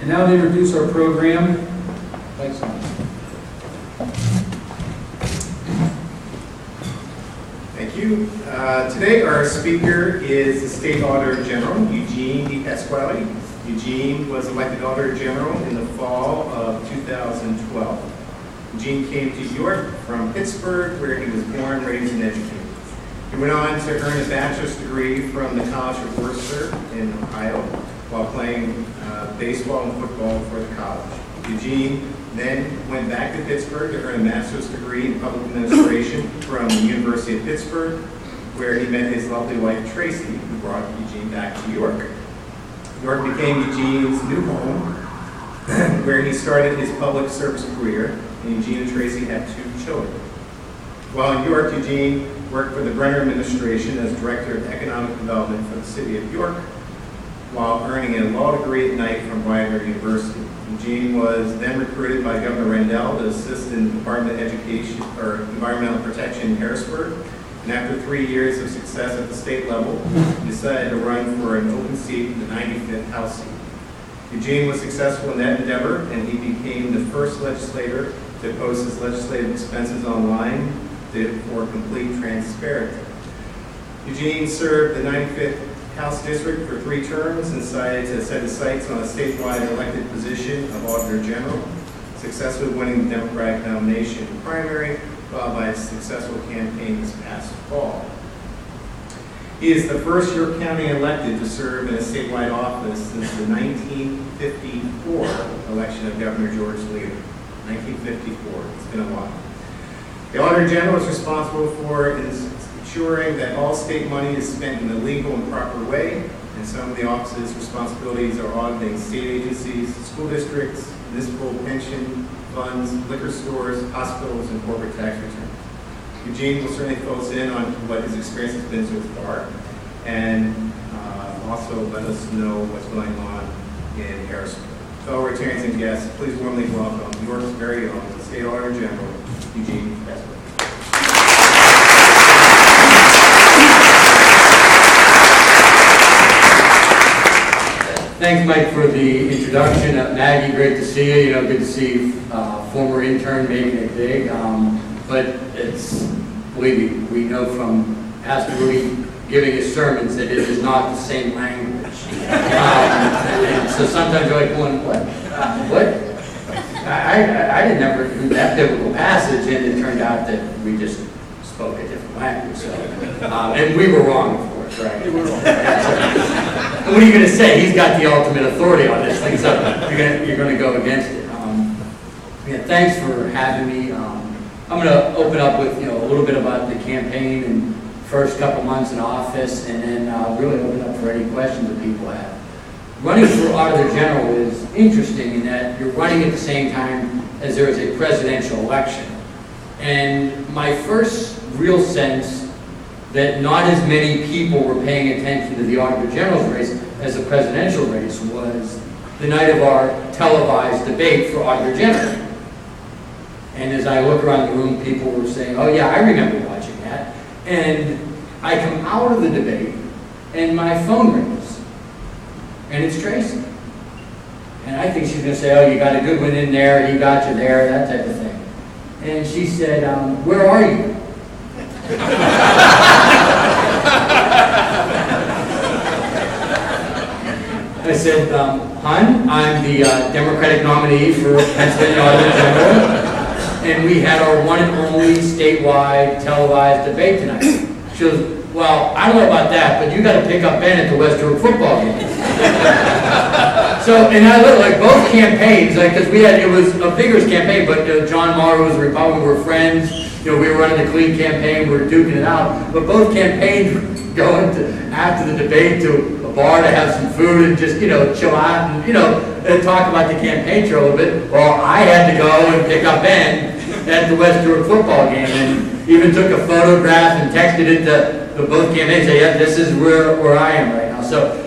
And now to introduce our program. Thanks. Thank you. Today our speaker is the State Auditor General, Eugene DePasquale. Eugene was elected Auditor General in the fall of 2012. Eugene came to York from Pittsburgh, where he was born, raised, and educated. He went on to earn a bachelor's degree from the College of Worcester in Ohio while playing baseball and football for the college. Eugene then went back to Pittsburgh to earn a master's degree in public administration from the University of Pittsburgh, where he met his lovely wife Tracy, who brought Eugene back to York. York became Eugene's new home, where he started his public service career, and Eugene and Tracy had 2 children. While in York, Eugene worked for the Brenner administration as Director of Economic Development for the City of York, while earning a law degree at night from Widener University. Eugene was then recruited by Governor Rendell to assist in the Department of Education or Environmental Protection in Harrisburg. And after 3 years of success at the state level, he decided to run for an open seat in the 95th House seat. Eugene was successful in that endeavor, and he became the first legislator to post his legislative expenses online for complete transparency. Eugene served the 95th House District for 3 terms and decided to set his sights on a statewide elected position of Auditor General, successfully winning the Democratic nomination in the primary, followed by a successful campaign this past fall. He is the first York County elected to serve in a statewide office since the 1954 election of Governor George Leader. 1954, it's been a while. The Auditor General is responsible for ensuring that all state money is spent in a legal and proper way, and some of the office's responsibilities are auditing state agencies, school districts, municipal pension funds, liquor stores, hospitals, and corporate tax returns. Eugene will certainly fill us in on what his experience has been so far, and also let us know what's going on in Harrisburg. Fellow Rotarians and guests, please warmly welcome York's very own State Auditor General, Eugene DePasquale. Thanks, Mike, for the introduction. Maggie, great to see you. Good to see former intern making it big. But it's, believe me, we know from Pastor Louis giving his sermons that it is not the same language. And so sometimes you're like going, what? I didn't ever read that biblical passage, and it turned out that we just spoke a different language. So, and we were wrong, of course, right? We were wrong. And what are you going to say? He's got the ultimate authority on this thing, so you're going to go against it. Yeah, thanks for having me. I'm going to open up with a little bit about the campaign and first couple months in office, and then really open up for any questions that people have. Running for Auditor General is interesting in that you're running at the same time as there is a presidential election. And my first real sense that not as many people were paying attention to the Auditor General's race as the presidential race was the night of our televised debate for Auditor General. And as I look around the room, people were saying, oh yeah, I remember watching that. And I come out of the debate, and my phone rings. And it's Tracy. And I think she's going to say, oh, you got a good one in there, he got you there, that type of thing. And she said, where are you? I said, hon, I'm the Democratic nominee for Pennsylvania Auditor General. And we had our one and only statewide televised debate tonight. She goes, well, I don't know about that, but you got to pick up Ben at the West York football game. So, and I looked like both campaigns, because it was a vigorous campaign, but John Morrow was a Republican, we were friends, we were running the clean campaign, we were duking it out, but both campaigns were going to, after the debate, to a bar to have some food and just, chill out and, talk about the campaign trail a little bit. Well, I had to go and pick up Ben at the West York football game, and even took a photograph and texted it to both campaigns, say, yeah, this is where I am right now. So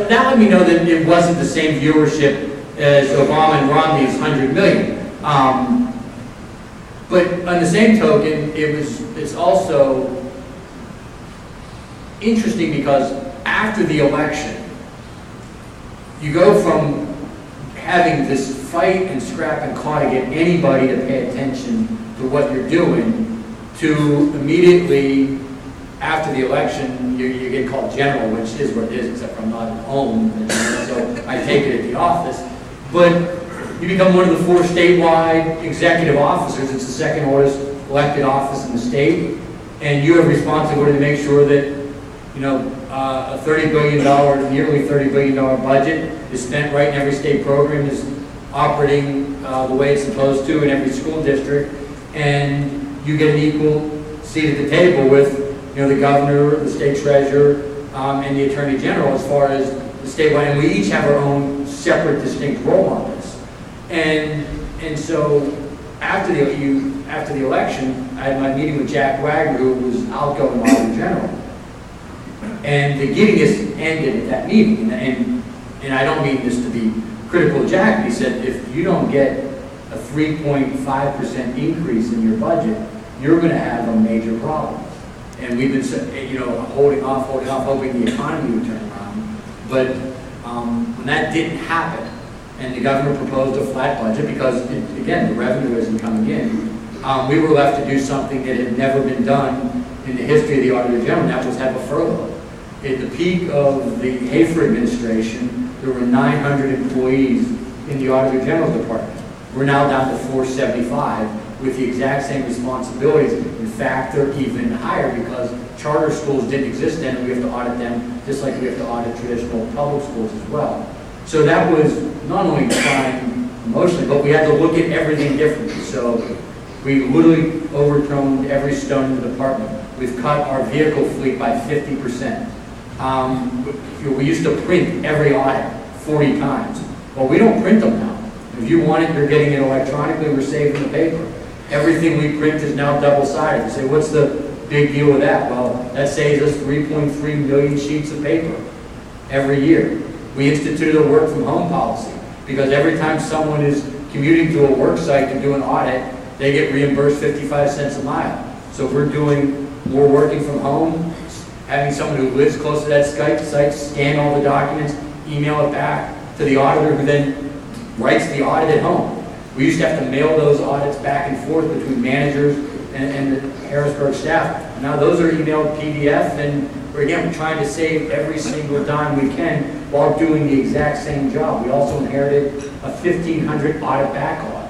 that let me know that it wasn't the same viewership as Obama and Romney's 100 million. But on the same token, it's also interesting because after the election, you go from having this fight and scrap and claw to get anybody to pay attention to what you're doing, to immediately after the election, you get called general, which is what it is, except I'm not at home, so I take it at the office. But you become one of the 4 statewide executive officers. It's the second oldest elected office in the state, and you have responsibility to make sure that, you know, a $30 billion, nearly $30 billion budget is spent right in every state program, is operating the way it's supposed to in every school district, and you get an equal seat at the table with, you know, the governor, the state treasurer, and the attorney general as far as the statewide, and we each have our own separate, distinct role on this. And so after the election, I had my meeting with Jack Wagner, who was outgoing Auditor General, and the giddiness ended at that meeting. And I don't mean this to be critical of Jack, but he said, if you don't get a 3.5% increase in your budget, you're going to have a major problem. And we've been, you know, holding off, hoping the economy would turn around. But when that didn't happen, and the governor proposed a flat budget because, again, the revenue isn't coming in, we were left to do something that had never been done in the history of the Auditor General, and that was have a furlough. At the peak of the Hafer administration, there were 900 employees in the Auditor General's department. We're now down to 475 with the exact same responsibilities. In fact, they're even higher because charter schools didn't exist then, and we have to audit them just like we have to audit traditional public schools as well. So that was not only trying emotionally, but we had to look at everything differently. So we literally overturned every stone in the department. We've cut our vehicle fleet by 50%. We used to print every audit 40 times. Well, we don't print them now. If you want it, you're getting it electronically. We're saving the paper. Everything we print is now double-sided. You say, what's the big deal with that? Well, that saves us 3.3 million sheets of paper every year. We instituted a work-from-home policy because every time someone is commuting to a work site to do an audit, they get reimbursed 55 cents a mile. So if we're working from home, having someone who lives close to that site scan all the documents, email it back to the auditor, who then writes the audit at home. We used to have to mail those audits back and forth between managers and the Harrisburg staff. Now those are emailed PDF, and we're trying to save every single dime we can while doing the exact same job. We also inherited a 1,500 audit backlog.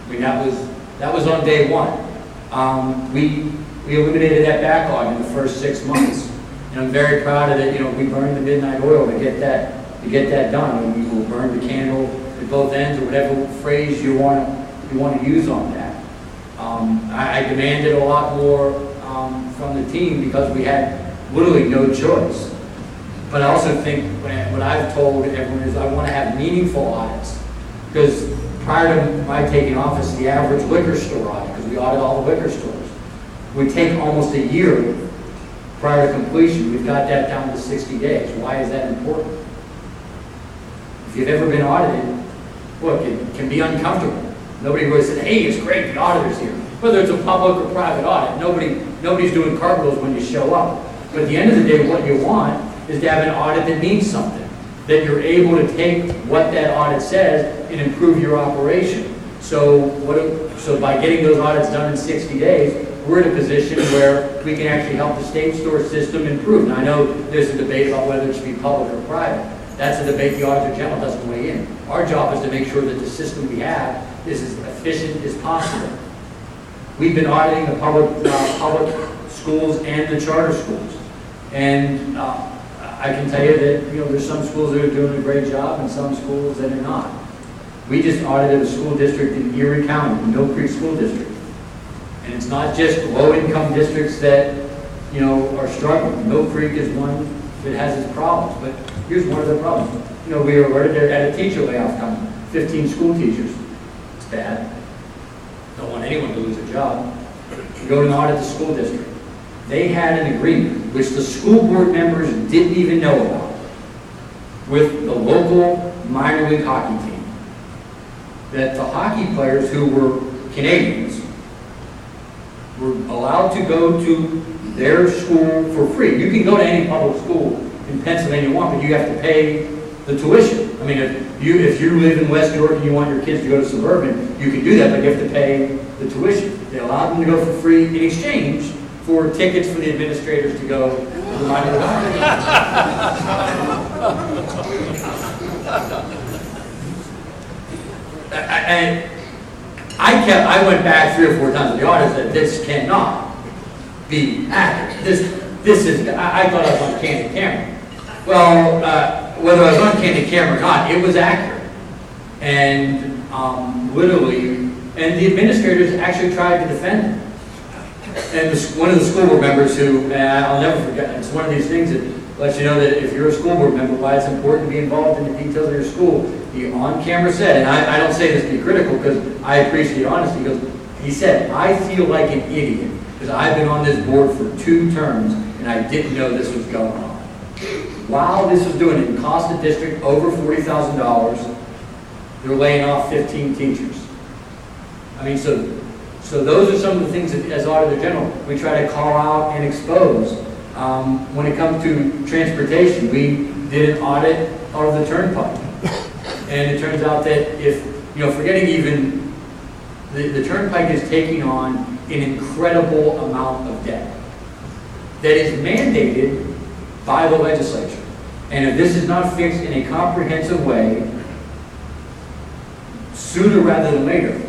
I mean, that was on day one. We eliminated that backlog in the first 6 months, and I'm very proud of it. You know, we burned the midnight oil to get that done, and we will burn the candle at both ends, or whatever phrase you want to use on that. I demanded a lot more from the team because we had literally no choice. But I also think what I've told everyone is I want to have meaningful audits, because prior to my taking office, the average liquor store audit, because we audit all the liquor stores, would take almost a year prior to completion. We've got that down to 60 days. Why is that important? If you've ever been audited, look, it can be uncomfortable. Nobody really said, hey, it's great, the auditor's here. Whether it's a public or private audit, nobody's doing cartwheels when you show up. But at the end of the day, what you want is to have an audit that means something, that you're able to take what that audit says and improve your operation. So by getting those audits done in 60 days, we're in a position where we can actually help the state store system improve. Now, I know there's a debate about whether it should be public or private. That's a debate the Auditor General doesn't weigh in. Our job is to make sure that the system we have is as efficient as possible. We've been auditing the public schools and the charter schools. And I can tell you that, you know, there's some schools that are doing a great job and some schools that are not. We just audited a school district in Erie County, the Mill Creek School District. And it's not just low-income districts that, you know, are struggling. Mill Creek is one that has its problems, but here's one of the problems. You know, we were alerted there at a teacher layoff coming, 15 school teachers. It's bad. Don't want anyone to lose a job. We go and audit the school district. They had an agreement, which the school board members didn't even know about, with the local minor league hockey team, that the hockey players who were Canadians were allowed to go to their school for free. You can go to any public school in Pennsylvania you want, but you have to pay the tuition. I mean, if you live in West York and you want your kids to go to suburban, you can do that, but you have to pay the tuition. They allow them to go for free in exchange for tickets for the administrators to go to the minor I went back 3 or 4 times to the audit and said, this cannot be accurate. This is, I thought I was on candid camera. Well, whether I was on candid camera or not, it was accurate. And literally, and the administrators actually tried to defend it. And one of the school board members who, I'll never forget, it's one of these things that lets you know that if you're a school board member, why it's important to be involved in the details of your school. He on camera said, and I don't say this to be critical because I appreciate honesty, he said, I feel like an idiot because I've been on this board for 2 terms and I didn't know this was going on. While this was doing it, it cost the district over $40,000, they're laying off 15 teachers. I mean, so those are some of the things that, as Auditor General, we try to call out and expose. When it comes to transportation, we did an audit of the turnpike. And it turns out that if, forgetting even, the turnpike is taking on an incredible amount of debt that is mandated by the legislature. And if this is not fixed in a comprehensive way, sooner rather than later,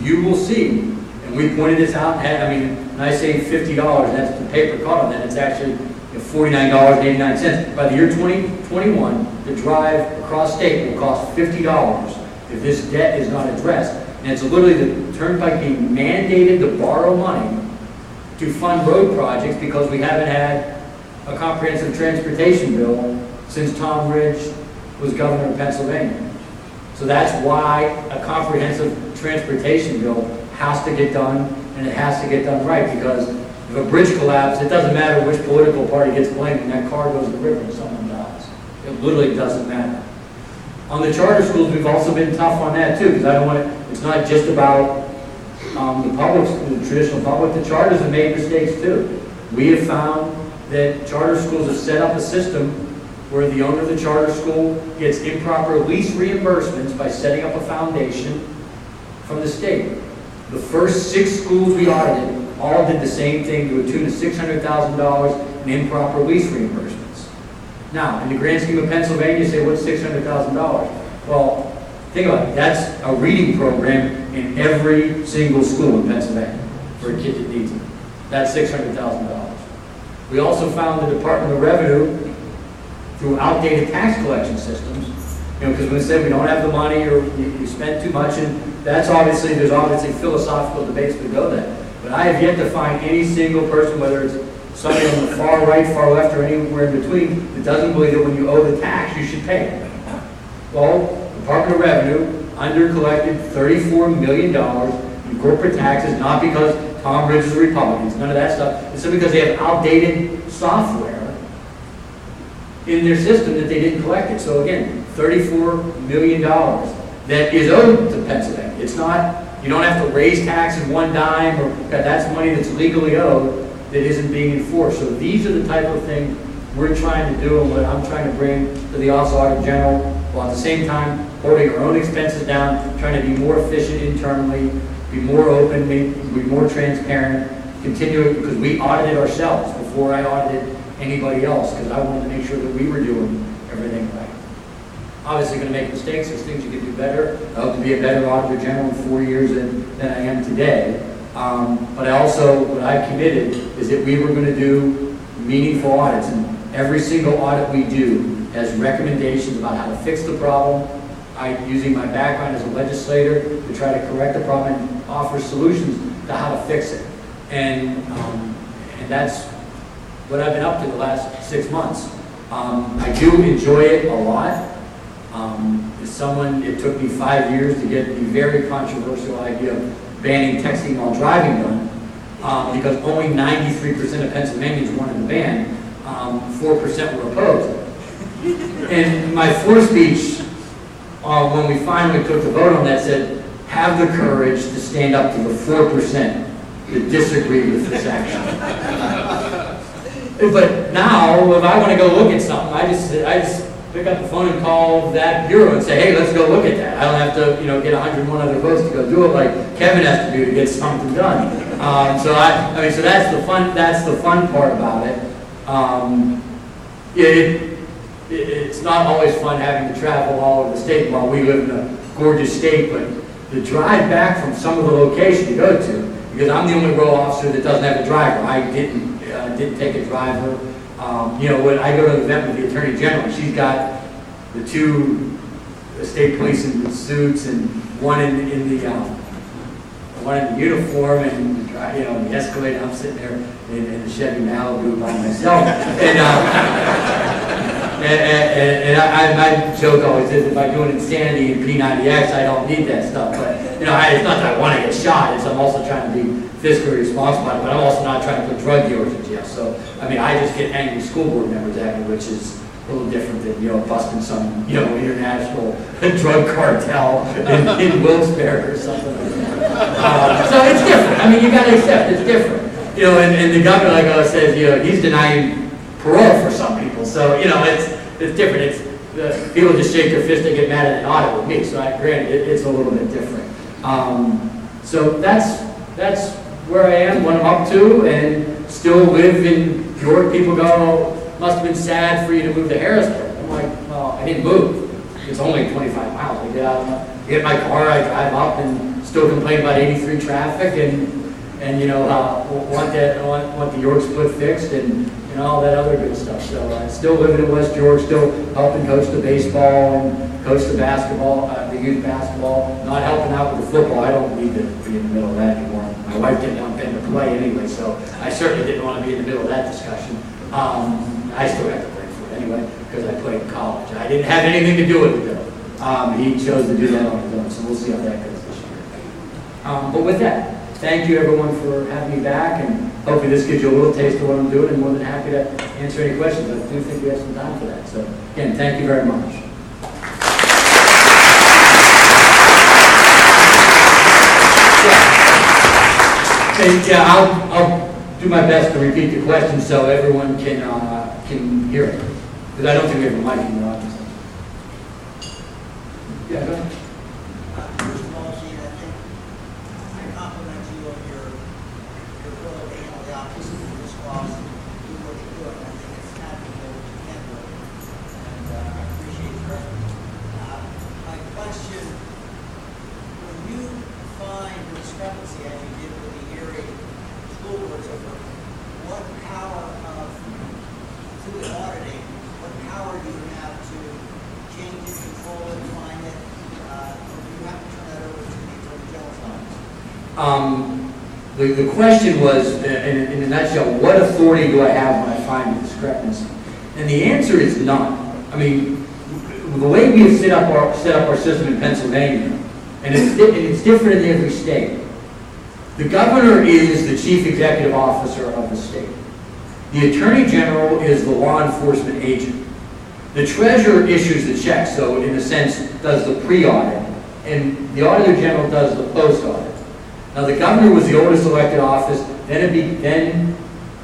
you will see, and we pointed this out, when I say $50, that's the paper caught on that, it's actually $49.89. By the year 2021, the drive across state will cost $50 if this debt is not addressed. And it's literally the turnpike being mandated to borrow money to fund road projects because we haven't had a comprehensive transportation bill since Tom Ridge was governor of Pennsylvania. So that's why a comprehensive transportation bill has to get done, and it has to get done right, because if a bridge collapses, it doesn't matter which political party gets blamed when that car goes in the river and someone dies. It literally doesn't matter. On the charter schools, we've also been tough on that too, because it's not just about the traditional public. The charters have made mistakes too. We have found that charter schools have set up a system where the owner of the charter school gets improper lease reimbursements by setting up a foundation from the state. The first 6 schools we audited all did the same thing to a tune of $600,000 in improper lease reimbursements. Now, in the grand scheme of Pennsylvania, you say, what's $600,000? Well, think about it. That's a reading program in every single school in Pennsylvania for a kid that needs it. That's $600,000. We also found the Department of Revenue, through outdated tax collection systems, because when they say we don't have the money or you spent too much, and there's obviously philosophical debates that go there. But I have yet to find any single person, whether it's somebody on the far right, far left, or anywhere in between, that doesn't believe that when you owe the tax, you should pay it. Well, Department of Revenue under-collected $34 million in corporate taxes, not because Tom Ridge is a Republican, it's none of that stuff. It's simply because they have outdated software in their system that they didn't collect it. So again, $34 million that is owed to Pennsylvania. It's not, you don't have to raise taxes one dime, or that's money that's legally owed that isn't being enforced. So these are the type of things we're trying to do and what I'm trying to bring to the Office of Auditor General, while at the same time holding our own expenses down, trying to be more efficient internally, be more open, be more transparent, continue, because we audited ourselves before I audited anybody else, because I wanted to make sure that we were doing everything right. Obviously going to make mistakes, there's things you can do better. I hope to be a better Auditor General in 4 years than I am today. But what I committed is that we were going to do meaningful audits, and every single audit we do has recommendations about how to fix the problem. Using my background as a legislator to try to correct the problem and offer solutions to how to fix it. And that's what I've been up to the last 6 months. I do enjoy it a lot. It took me 5 years to get the very controversial idea of banning texting while driving done, because only 93% of Pennsylvanians wanted to ban, 4% were opposed. And my floor speech, when we finally took the vote on that, said, have the courage to stand up to the 4% that disagree with this action. But now, if I want to go look at something, I just pick up the phone and call that bureau and say, hey, let's go look at that. I don't have to, get 101 other votes to go do it like Kevin has to do to get something done. So that's the fun. That's the fun part about it. It's not always fun having to travel all over the state. While we live in a gorgeous state, but the drive back from some of the locations to go to, because I'm the only row officer that doesn't have a driver. I didn't take a driver. When I go to an event with the Attorney General, she's got the two state police in suits and one in the uniform, and the Escalade. I'm sitting there in the Chevy Malibu by myself, and my joke always is, if I do an insanity in P90X, I don't need that stuff. But it's not that I want to get shot. I'm also trying to be fiscally responsible, but I'm also not trying to put drug dealers in jail. So I just get angry school board members at me, which is a little different than busting some international drug cartel in Wilkes-Barre or something like that. So it's different. You got to accept it's different. And the governor, like I says, he's denying parole for some people. So it's different. It's people just shake their fist and get mad at an audit with me. So granted, it's a little bit different. So that's where I am, what I'm up to, and still live in York. People go, must have been sad for you to move to Harrisburg. I'm like, well, I didn't move. It's only 25 miles. I get out, get in my car, I drive up, and still complain about 83 traffic, and want the York split fixed, and all that other good stuff. So still living in West York, still helping coach the baseball and coach the basketball, the youth basketball. Not helping out with the football. I don't need to be in the middle of that anymore. My wife didn't want Ben to play anyway, so I certainly didn't want to be in the middle of that discussion. I still have to play for it anyway because I played in college. I didn't have anything to do with it though. He chose to do that on his own, so we'll see how that goes this year. But with that, thank you everyone for having me back, and hopefully this gives you a little taste of what I'm doing, and more than happy to answer any questions. I do think we have some time for that. So again, thank you very much. I'll do my best to repeat the question so everyone can hear it, because I don't think we have a mic in the audience. Yeah, go ahead. First of all, Gene, I compliment you on your ability to handle the opposition of this cause, do what you do, and I think it's admirable what you can do, and I appreciate your effort. My question, when you find a discrepancy, as you did with the Erie school boards over, what power through the auditing, what power do you have to change it, control it, find it, or do you have to turn that over to the Attorney General's office? The question was, in a nutshell, what authority do I have when I find a discrepancy? And the answer is none. The way we have set up our system in Pennsylvania, and it's different in every state. The governor is the chief executive officer of the state. The Attorney General is the law enforcement agent. The treasurer issues the check, so in a sense does the pre-audit, and the Auditor General does the post-audit. Now the governor was the oldest elected office, then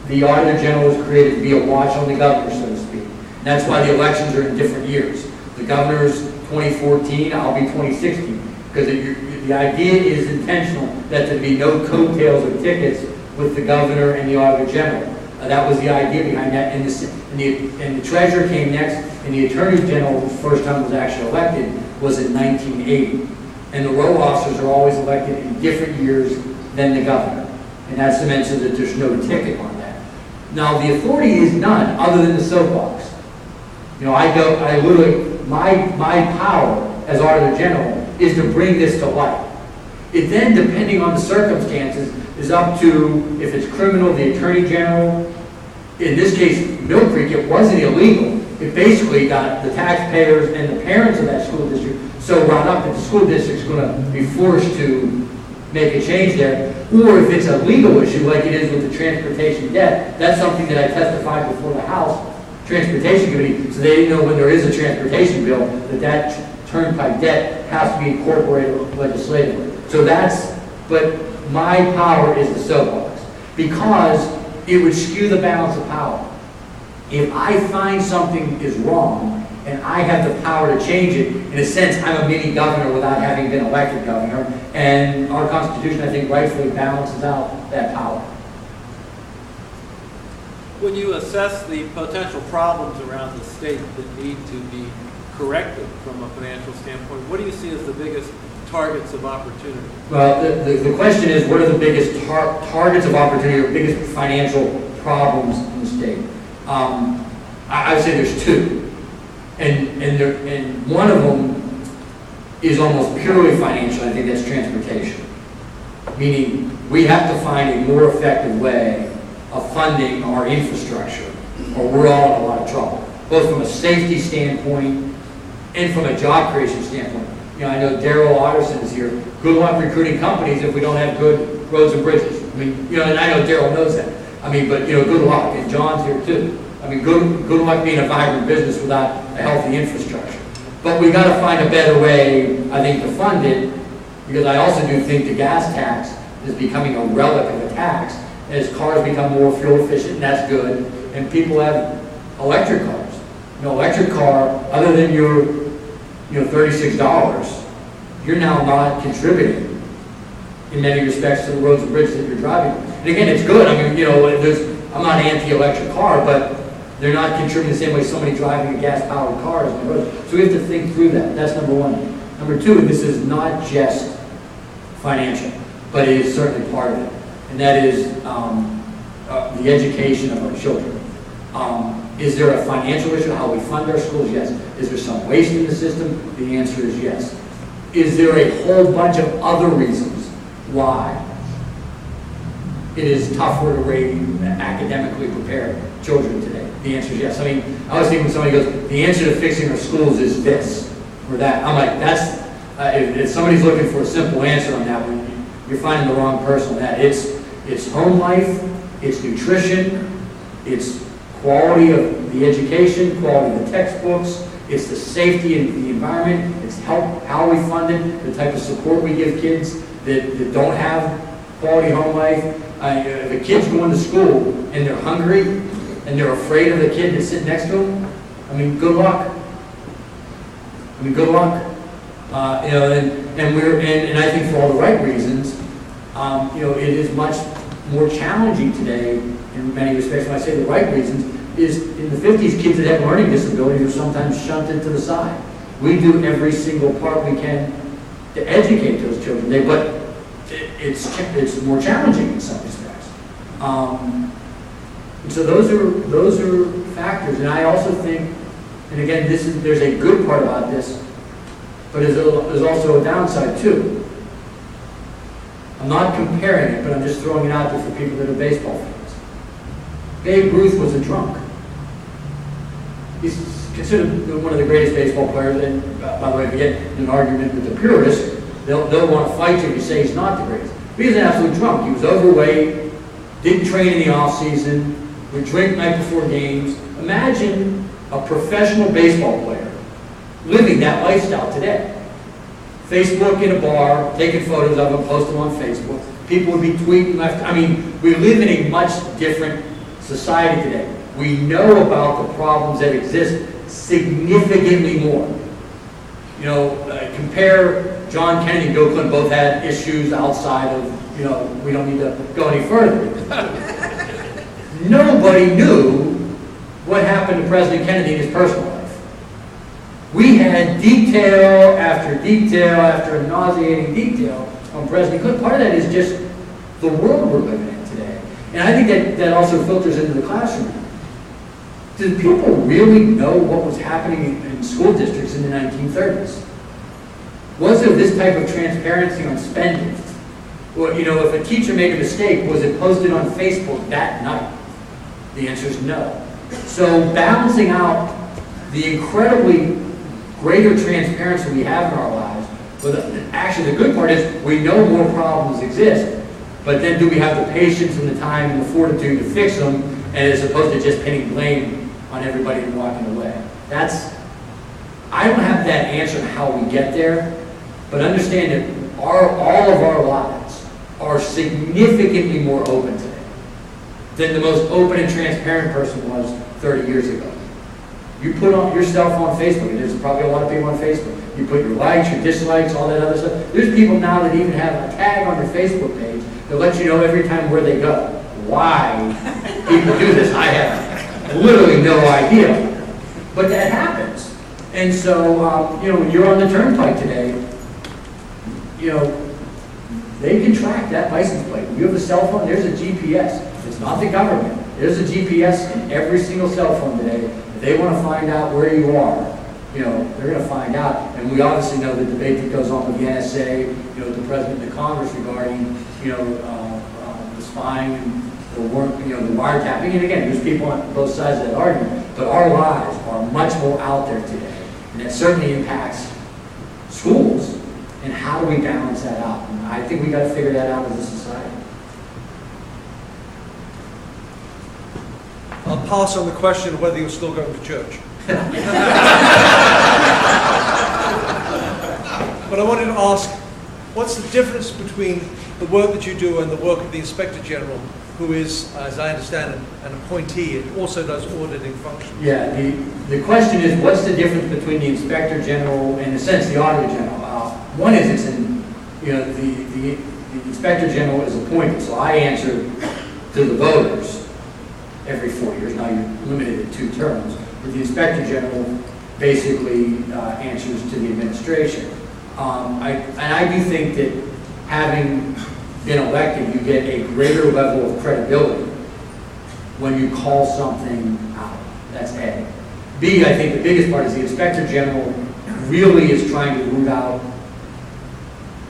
the Auditor General was created to be a watch on the governor, so to speak. And that's why the elections are in different years. The governor's 2014, I'll be 2016, because the idea is intentional that there be no coattails or tickets with the governor and the Auditor General. That was the idea behind that, and the treasurer came next, and the Attorney General, whose first time was actually elected, was in 1980. And the row officers are always elected in different years than the governor. And that's to mention that there's no ticket on that. Now, the authority is none other than the soapbox. My power as Auditor General is to bring this to light. It then, depending on the circumstances, is up to, if it's criminal, the Attorney General. In this case, Mill Creek, it wasn't illegal. It basically got the taxpayers and the parents of that school district so wound up that the school district's going to be forced to make a change there. Or if it's a legal issue, like it is with the transportation debt, that's something that I testified before the House Transportation Committee, so they didn't know when there is a transportation bill that turnpike debt has to be incorporated legislatively. So but my power is the soapbox, because it would skew the balance of power. If I find something is wrong and I have the power to change it. In a sense, I'm a mini governor without having been elected governor, and our Constitution, I think, rightfully balances out that power. When you assess the potential problems around the state that need to be corrected from a financial standpoint, what do you see as the biggest targets of opportunity? Well, the question is, what are the biggest targets of opportunity or biggest financial problems in the state? I would say there's two. And one of them is almost purely financial. I think that's transportation. Meaning, we have to find a more effective way of funding our infrastructure, or we're all in a lot of trouble, both from a safety standpoint and from a job creation standpoint. You know, I know Daryl Otterson is here. Good luck recruiting companies if we don't have good roads and bridges. I mean, you know, and I know Daryl knows that. I mean, but, you know, good luck. And John's here too. I mean, good luck being a vibrant business without a healthy infrastructure. But we got to find a better way, I think, to fund it, because I also do think the gas tax is becoming a relic of a tax as cars become more fuel efficient, and that's good, and people have electric cars. You know, electric car, other than your, you know, $36, you're now not contributing in many respects to the roads and bridges that you're driving. And again, it's good. I mean, you know, I'm not anti-electric car, but they're not contributing the same way somebody driving a gas-powered car is on the road. So we have to think through that. That's number one. Number two, and this is not just financial, but it is certainly part of it, and that is the education of our children. Is there a financial issue, how we fund our schools? Yes. Is there some waste in the system? The answer is yes. Is there a whole bunch of other reasons why it is tougher to raise academically prepared children today? The answer is yes. I mean, I always think when somebody goes, the answer to fixing our schools is this or that, I'm like, that's, if somebody's looking for a simple answer on that one, you're finding the wrong person on that. It's home life, it's nutrition, it's quality of the education, quality of the textbooks, it's the safety and the environment, it's how we fund it, the type of support we give kids that don't have quality home life. If a kid's going to school and they're hungry and they're afraid of the kid that's sitting next to them, I mean, good luck. I mean, good luck. You know, and I think for all the right reasons, you know, it is much more challenging today in many respects. When I say the right reasons, is in the 50s, kids that have learning disabilities are sometimes shunted to the side. We do every single part we can to educate those children. But it's more challenging in some respects. And so those are factors. And I also think, and again, there's a good part about this, but there's also a downside too. I'm not comparing it, but I'm just throwing it out there for people that are baseball fans. Babe Ruth was a drunk. He's considered one of the greatest baseball players, and by the way, if you get in an argument with the purists, they'll want to fight you if you say he's not the greatest. But he was an absolute drunk. He was overweight, didn't train in the off-season, would drink night before games. Imagine a professional baseball player living that lifestyle today. Facebook in a bar, taking photos of him, posting them on Facebook. People would be tweeting left. I mean, we live in a much different society today. We know about the problems that exist significantly more. You know, compare John Kennedy and Bill Clinton, both had issues outside of, you know, we don't need to go any further. Nobody knew what happened to President Kennedy in his personal life. We had detail after nauseating detail on President Clinton. Part of that is just the world we're living in today. And I think that also filters into the classroom. Did people really know what was happening in school districts in the 1930s? Was there this type of transparency on spending? Well, you know, if a teacher made a mistake, was it posted on Facebook that night? The answer is no. So balancing out the incredibly greater transparency we have in our lives, but actually the good part is we know more problems exist, but then do we have the patience and the time and the fortitude to fix them, and as opposed to just pinning blame on everybody and walking away? I don't have that answer on how we get there, but understand that all of our lives are significantly more open today than the most open and transparent person was 30 years ago. You put on yourself on Facebook, and there's probably a lot of people on Facebook. You put your likes, your dislikes, all that other stuff. There's people now that even have a tag on their Facebook page that lets you know every time where they go. Why people do this, I have literally no idea. But that happens. And so, you know, when you're on the turnpike today, you know, they can track that license plate. You have a cell phone, there's a GPS. It's not the government. There's a GPS in every single cell phone today. If they want to find out where you are, you know, they're going to find out. And we obviously know the debate that goes on with the NSA, you know, the President of the Congress regarding, you know, the spying and the work, you know, the wiretapping. And again, there's people on both sides of that argument. But our lives are much more out there today. And that certainly impacts schools. And how do we balance that out? And I think we got to figure that out as a society. I'll pass on the question of whether you're still going to church. But I wanted to ask, what's the difference between the work that you do and the work of the Inspector General, who is, as I understand it, an appointee and also does auditing functions? Yeah, the question is, what's the difference between the Inspector General and, in a sense, the Auditor General? One is, it's in, you know, the Inspector General is appointed, so I answer to the voters every 4 years. Now you're limited to 2 terms. But the Inspector General basically answers to the administration. I do think that having been elected, you get a greater level of credibility when you call something out. That's A. B, I think the biggest part is the Inspector General really is trying to root out,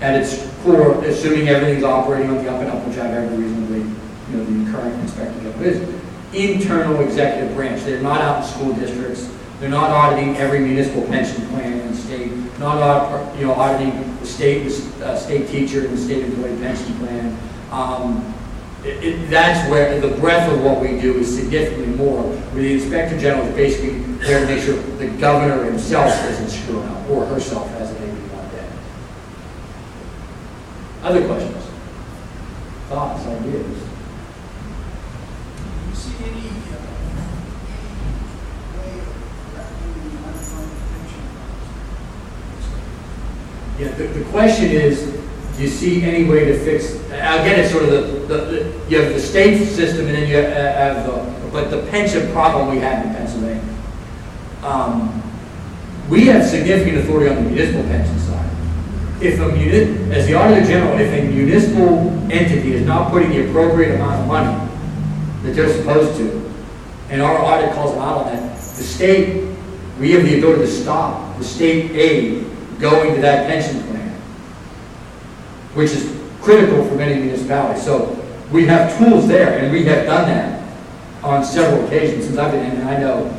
at its core, assuming everything's operating on the up and up, which I have every reasonably, you know, the current Inspector General is, internal executive branch. They're not out in school districts. They're not auditing every municipal pension plan in the state. Not auditing the state teacher and the state employee pension plan. That's where the breadth of what we do is significantly more. Where the Inspector General is basically there to make sure the governor himself isn't screwing up, or herself, as it may be one day. Other questions? Thoughts, ideas? Yeah, the question is, do you see any way to fix, again, it's sort of you have the state system and then you have the pension problem we have in Pennsylvania. We have significant authority on the municipal pension side. As the Auditor General, if a municipal entity is not putting the appropriate amount of money that they're supposed to, and our audit calls them out on that, the state, we have the ability to stop the state aid going to that pension plan, which is critical for many municipalities. So we have tools there, and we have done that on several occasions since I've been in. And I know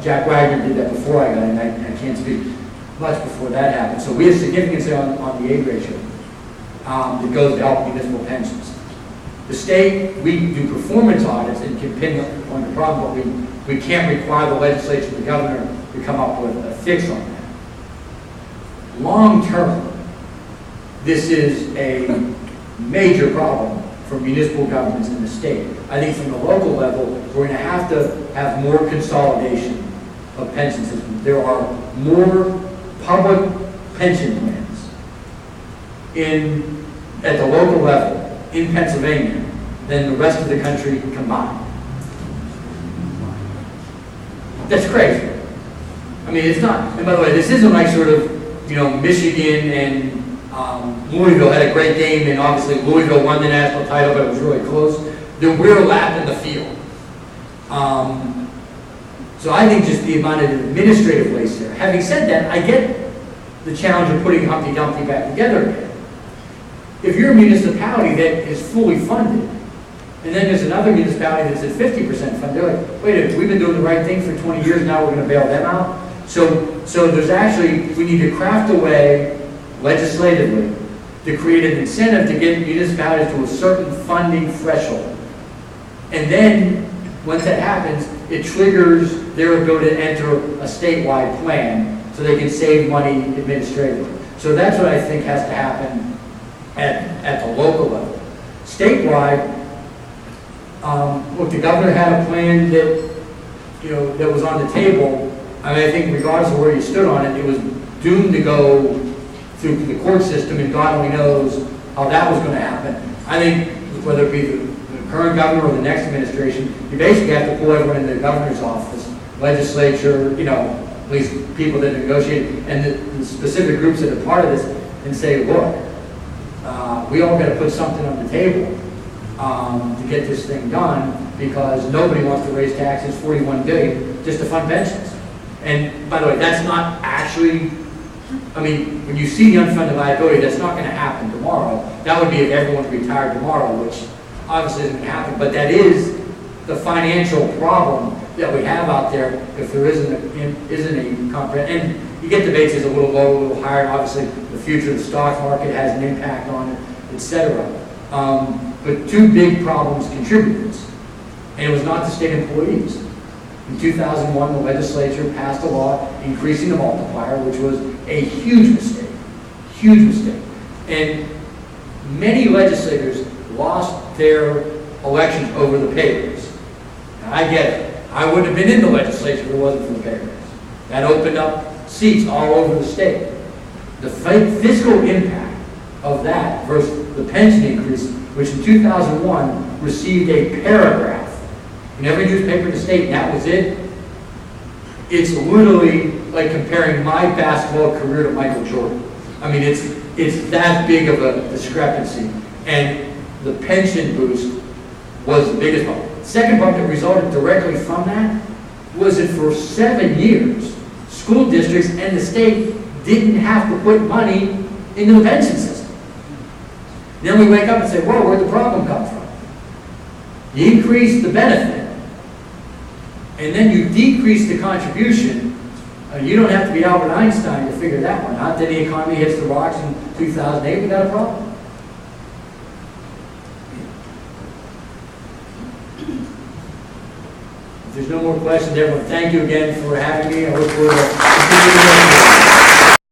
Jack Wagner did that before I got in. I can't speak much before that happened. So we have significance on the aid ratio that goes to help municipal pensions. The state, we do performance audits and can pinpoint the problem, but we can't require the legislature and the governor to come up with a fix on that. Long term, this is a major problem for municipal governments in the state. I think from the local level, we're going to have more consolidation of pension systems. There are more public pension plans at the local level in Pennsylvania than the rest of the country combined. That's crazy. I mean, it's not, and by the way, this isn't like sort of, you know, Michigan and Louisville had a great game, and obviously Louisville won the national title, but it was really close. We're lapped in the field. So I think just the amount of administrative waste there. Having said that, I get the challenge of putting Humpty Dumpty back together again. If you're a municipality that is fully funded, and then there's another municipality that's at 50% funded, they're like, wait a minute, we've been doing the right thing for 20 years, now we're going to bail them out? So there's actually, we need to craft a way legislatively to create an incentive to get municipalities to a certain funding threshold. And then, once that happens, it triggers their ability to enter a statewide plan so they can save money administratively. So that's what I think has to happen at the local level. Statewide, look, the governor had a plan that, you know, that was on the table I mean, I think regardless of where you stood on it, it was doomed to go through the court system, and God only knows how that was going to happen. I think whether it be the current governor or the next administration, you basically have to pull everyone in the governor's office, legislature, you know, at least people that negotiate, and the specific groups that are part of this, and say, look, we all got to put something on the table to get this thing done, because nobody wants to raise taxes $41 billion just to fund pensions. And by the way, that's not actually, I mean, when you see the unfunded liability, that's not going to happen tomorrow. That would be if everyone retired tomorrow, which obviously isn't going to happen. But that is the financial problem that we have out there if there isn't a comprehensive. And you get debates is a little lower, a little higher. Obviously, the future of the stock market has an impact on it, etc. But two big problems contribute to this. And it was not the state employees. In 2001, the legislature passed a law increasing the multiplier, which was a huge mistake. Huge mistake. And many legislators lost their elections over the pay raise. Now, I get it. I wouldn't have been in the legislature if it wasn't for the pay raise. That opened up seats all over the state. The fiscal impact of that versus the pension increase, which in 2001 received a paragraph in every newspaper in the state, and that was it. It's literally like comparing my basketball career to Michael Jordan. I mean, it's that big of a discrepancy. And the pension boost was the biggest part. Second part that resulted directly from that was that for 7 years, school districts and the state didn't have to put money into the pension system. Then we wake up and say, whoa, where'd the problem come from? You increase the benefit, and then you decrease the contribution. You don't have to be Albert Einstein to figure that one out. Then the economy hits the rocks in 2008, we got a problem. If there's no more questions, everyone, thank you again for having me. I look forward to continuing.